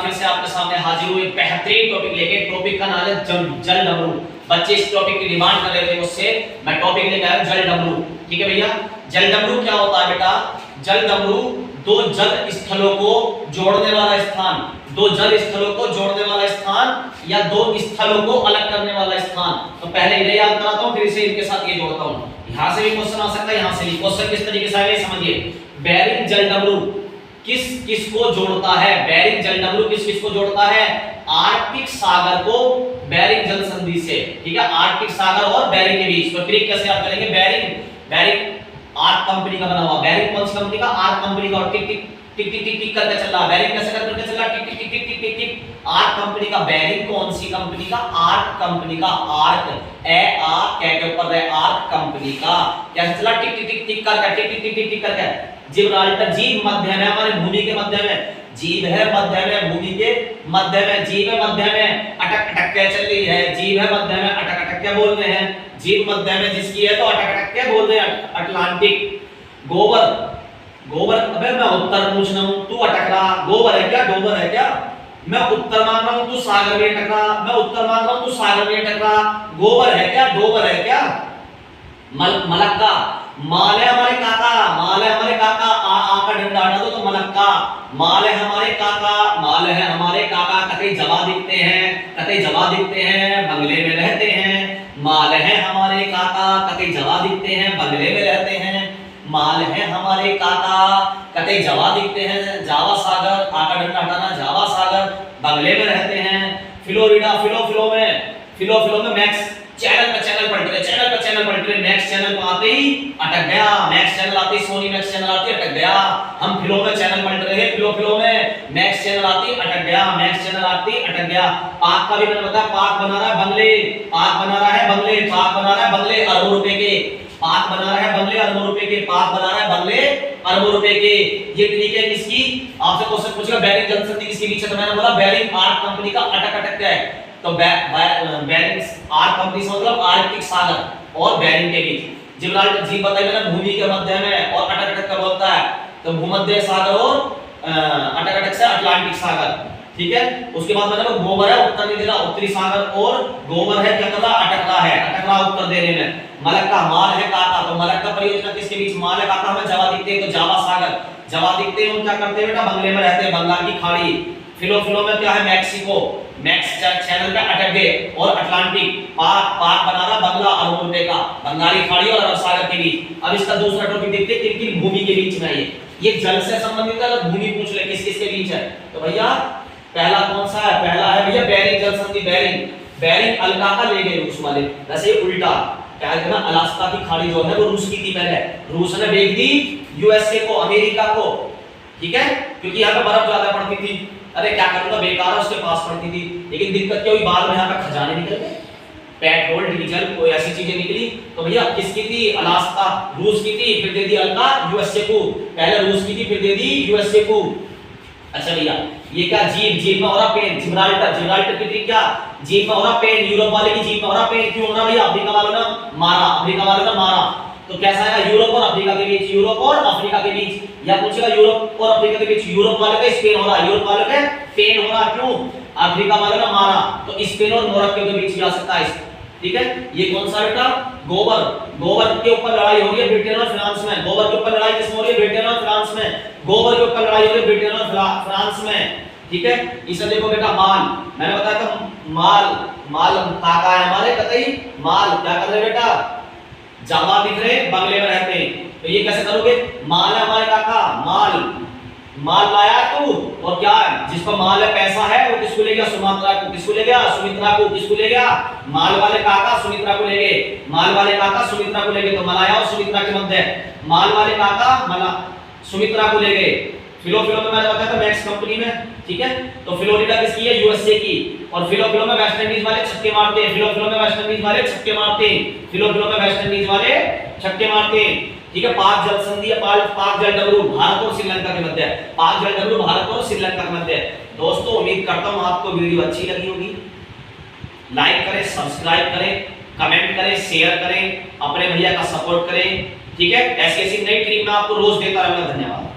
फिर से आपके सामने हाजिर हुए बेहतरीन टॉपिक लेके। टॉपिक का नाम है जल डमरू। बच्चे इस टॉपिक की डिमांड कर रहे थे मुझसे, मैं टॉपिक लेके आया जल डमरू। ठीक है भैया, जल डमरू क्या होता है बेटा? जल डमरू दो जल स्थलों को जोड़ने वाला स्थान, दो जल स्थलों को जोड़ने वाला स्थान या दो स्थलों को अलग करने वाला स्थान। तो पहले इन्हें याद कराता हूं, फिर से इनके साथ ये जोड़ता हूं। यहां से भी क्वेश्चन आ सकता है, यहां से भी। क्वेश्चन किस तरीके से आएगा समझिए। बेरिंग जल डमरू किस किस को जोड़ता है? बेरिंग जल डमरू किस किस को जोड़ता है? आर्कटिक सागर को बेरिंग जल संधि से। ठीक है, आर्कटिक सागर और बेरिंग के बीच। तो ट्रिक कैसे आप करेंगे? बेरिंग आर्क कंपनी का बना हुआ। बेरिंग कौन सी कंपनी का? आर्क कंपनी का। टिक टिक टिक टिक टिक टिक करके चल रहा है। बेरिंग कैसे करके चल रहा है? टिक टिक टिक टिक टिक टिक टिक। आर्क कंपनी का। बेरिंग कौन सी कंपनी का? आर्क कंपनी का। आर्क ए आ के ऊपर है, आर्क कंपनी का। कैसे चला? टिक टिक टिक टिक करके, टिक टिक टिक टिक टिक करके। जिब्राल्टर, जीभ मध्य में, हमारे भूमि के मध्य में। जीभ है मध्य में, भूमि के मध्य में। जीभ है मध्य में, अटक अटक के चल रही है। जीभ है मध्य में, अटक अटक के बोल रहे हैं। जीभ मध्य में जिसकी है तो अटक अटक के बोल रहे हैं। अटलांटिक। गोबर, गोबर, अबे मैं उत्तर पूछ रहा हूं, तू अटक रहा। गोबर है क्या? डोबर है क्या? मैं उत्तर मांग रहा हूं, तू सागर में अटक रहा। मैं उत्तर मांग रहा हूं, तू सागर में अटक रहा। गोबर है क्या? डोबर है क्या? मलक्का। माल है हमारे काका, माल है हमारे काका। आ का डंडा हटा दो तो मलक्का। माल है हमारे काका, माल है हमारे काका। कतई जवा दिखते हैं, कतई जवा दिखते हैं, बंगले में रहते हैं। माल है हमारे काका, कतई जवा दिखते हैं, बंगले में रहते हैं। माल है हमारे काका, कतई जवा दिखते हैं, जावा सागर। आ का डंडा हटाना, जावा सागर, बंगले में रहते हैं। फ्लोरिडा। फिलो में मैक्स। चैनल पलट रहे। मैक्स चैनल पर आते ही अटक गया। मैक्स चैनल आते ही सोनी मैक्स चैनल आती अटक गया। हम फिलो में चैनल पलट रहे हैं, फिलो में मैक्स चैनल आती अटक गया। मैक्स चैनल आती अटक गया। पाक का भी मैंने बताया, पाक बना रहा है बंगले। पाक बना रहा है बंगले, पाक बना रहा है बंगले अरबों रुपए के। पाक बना रहा है बंगले अरबों रुपए के। पाक बना रहा है बंगले अरबों रुपए के। ये तरीके है किसकी? आपसे क्वेश्चन पूछेगा बेरिंग जल संधि किसके बीच है? तो मैंने बोला बेरिंग आर्क कंपनी का अटक अटक का है। तो बेरिंग आर्क कंपनी से मतलब आर्कटिक सागर और बेरिंग के बीच। जिब्राल्टर, जी बताइए मैंने, भूमि के मध्य में और अटक अटक का बोलता है तो भूमध्य सागर और अटक अटक से अटलांटिक सागर। ठीक है, उसके बाद मैंने गोबर है, उत्तर नहीं दे रहा, उत्तरी सागर। और गोबर है क्या कर रहा? अटक रहा है, अटक रहा उत्तर देने में। मलक्का, माल है काका, तो मलक्का परियोजना किसके बीच? माल है काका, हमें जावा दिखते हैं तो जावा सागर। जावा दिखते हैं, हम क्या करते हैं बेटा? बंगले में रहते हैं, बंगाल की खाड़ी। फिलो में क्या है? मैक्सिको। मैक्स चैनल पे अटक गए। और अटलांटिक। पाक बना रहा बंगला अरबों रुपए का, बंगाली खाड़ी और अरब सागर के बीच। अब इसका दूसरा टॉपिक देखते हैं, किन भूमि के बीच में है ये जल से संबंधित है। अगर भूमि पूछ ले किस किस के बीच है तो भैया पहला कौन सा है? पहला है भैया बेरिंग जल संधि। बेरिंग अलकाका ले गए रूस वाले। वैसे उल्टा क्या है ना, अलास्का की खाड़ी जो है वो रूस की थी पहले। रूस ने बेच दी यूएसए को, अमेरिका को। ठीक है, क्योंकि यहाँ पे बर्फ ज्यादा पड़ती थी। अरे क्या करूंगा, बेकार है, उसके पास पड़ती थी। लेकिन दिक्कत क्या हुई? बाद में यहाँ पे खजाने निकल गए, पेट्रोल डीजल कोई ऐसी चीजें निकली। तो भैया किसकी थी? अलास्का रूस की थी, फिर दे दी अलका यूएसए को। पहले रूस की थी, फिर दे दी यूएसए को। अच्छा भैया, ये क्या? जीभ में हो रहा पेन। जिब्राल्टर की ट्रिक क्या? जीभ में हो रहा पेन। यूरोप वाले की जीभ में हो रहा पेन। क्यों हो रहा भैया? अफ्रीका वालों ने मारा, अफ्रीका वालों ने मारा। तो कैसा आएगा? यूरोप और अफ्रीका के बीच। यूरोप और अफ्रीका के बीच। या पूछेगा यूरोप और अफ्रीका के बीच। यूरोप वाले का स्पेन हो रहा, यूरोप वाले का पेन हो रहा। क्यों? अफ्रीका वाले ने मारा। तो स्पेन और मोरक्को के बीच जा सकता है। ठीक है, ये कौन सा बेटा? गोबर के ऊपर लड़ाई हो रही है ब्रिटेन और फ्रांस में। गोबर के ऊपर लड़ाई किसमें हो रही है? ब्रिटेन और फ्रांस में। गोबर के ऊपर लड़ाई हो रही है ब्रिटेन और फ्रांस में। ठीक है, इसे देखो बेटा, माल। मैंने बताया था माल काका है हमारे, कतई माल क्या कर रहे बेटा? जावा दिख रहे, बंगले में रहते हैं। तो ये कैसे करोगे? माल है हमारे काका, माल लाया तू। और क्या है? जिसको माल है, पैसा है, वो किसको ले गया? सुमित्रा को। किसको ले गया? सुमित्रा को। किसको ले गया? माल वाले काका सुमित्रा को ले गए। माल वाले काका सुमित्रा को ले गए। तो मलाया और सुमित्रा के मध्य माल वाले काका सुमित्रा को ले गए। फिलो में मैंने बताया था मैक्स कंपनी में। ठीक है, तो फ्लोरिडा किसकी है? यूएसए की। और फिलो में वेस्ट इंडीज वाले छक्के मारते हैं। फिलो में वेस्ट इंडीज वाले छक्के मारते हैं। फिलो में वेस्ट इंडीज वाले छक्के मारते हैं। ठीक है, पाक जल संधि है, पाक जल डमरू भारत और श्रीलंका के मध्य है। पाक जल डमरू भारत और श्रीलंका के मध्य है। दोस्तों उम्मीद करता हूं आपको वीडियो अच्छी लगी होगी। लाइक करें, सब्सक्राइब करें, कमेंट करें, शेयर करें, अपने भैया का सपोर्ट करें। ठीक है, ऐसी नई ट्रिक मैं आपको रोज देता रहूंगा। धन्यवाद।